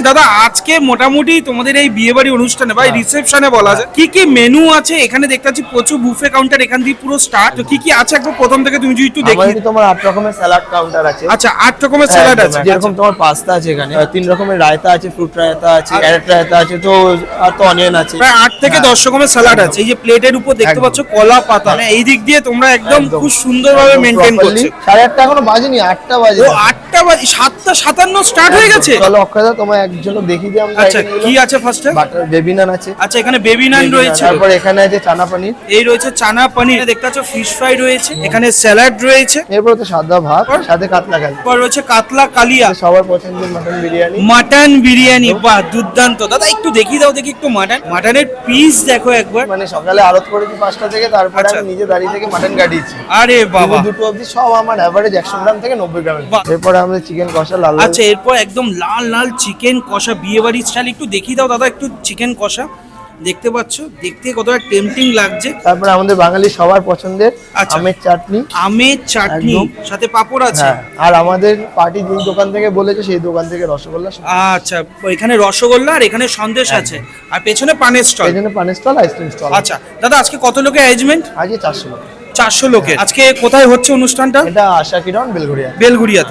দাদা আজকে মোটামুটি তোমাদের এই বিয়ে বাড়ি অনুষ্ঠানে বা রিসেপশনে বলা যায় কি কি মেনু আছে? এখানে দেখতে পাচ্ছি প্রচুর বুফে কাউন্টার এখান দিয়ে পুরো স্টার্ট। তো কি কি আছে একবার প্রথম থেকে তুমি যদি একটু দেখি। আমাদের তোমার 8 রকমের স্যালাড কাউন্টার আছে। আচ্ছা 8 রকমের স্যালাড আছে, যেরকম তোমার পাস্তা আছে এখানে, 3 রকমের রায়তা আছে, ফ্রুট রায়তা আছে, ক্যারেট রায়তা আছে, তো আর তো অনিয়ন আছে। প্রায় 8 থেকে 10 রকমের স্যালাড আছে। এই যে প্লেটের উপর দেখতে পাচ্ছ কলা পাতা, মানে এই দিক দিয়ে তোমরা একদম খুব সুন্দরভাবে মেইনটেইন করছো। 8:30 এখনো বাজেনি, 8টা বাজে। ও 8টা বাজে, 7:57 স্টার্ট হয়ে গেছে। চলো অক্ষয়দা তোমায় একজন দেখিয়ে দিই আমরা। আচ্ছা কি আছে ফার্স্টে? বাটার বেবি নান আছে। আচ্ছা এখানে বেবি নান রয়েছে, তারপর এখানে আছে চানা পনির, এই রয়েছে চানা পনির, দেখতে পাচ্ছ ফিশ ফ্রাই রয়েছে, এখানে স্যালাড রয়েছে, এরপর তো সাদা ভাত সাথে কাতলা কালি, এরপর রয়েছে কাতলা কালিয়া, সবার পছন্দের মাটন বিরিয়ানি। মাটন বিরিয়ানি, বাহ দুর্দান্ত। দাদা একটু দেখিয়ে দাও দেখি একটু মাটনের পিস দেখো একবার। মানে সকালে আড়ত করেছি 5টা থেকে, তারপরে আচ্ছা। আমি নিজে দাঁড়িয়ে থেকে মাটন কাটিয়েছি। আরে বাবা, দুটো অবধি সব আমার এভারেজ 100 গ্রাম থেকে 90 গ্রামের। বাহ। এরপরে আমাদের চিকেন কষা লাল লাল। আচ্ছা এরপর একদম লাল লাল চিকেন কষা বিয়ে বাড়ির স্টাইল, একটু দেখিয়ে দাও দাদা একটু চিকেন কষা। দেখতে পাচ্ছ, দেখতে কতটা টেম্পটিং লাগছে। তারপরে আমাদের বাঙালি সবার পছন্দের আচ্ছা। আমের চাটনি, আমের চাটনি, একদম। সাথে পাঁপড় আছে। হ্যাঁ, আর আমাদের পার্টি যে দোকান থেকে বলেছে সেই দোকান থেকে রসগোল্লা। আচ্ছা এখানে রসগোল্লা আর এখানে সন্দেশ আছে, আর পেছনে পানের স্টল। এই জন্য পানের স্টল, আইসক্রিম স্টল। আচ্ছা দাদা আজকে কত লোকের অ্যারেঞ্জমেন্ট? আজকে 400 লোক। 400 লোকের। আজকে কোথায় হচ্ছে অনুষ্ঠানটা? এটা আশা কিরণ বেলঘড়িয়া। বেলঘুরিয়াতে।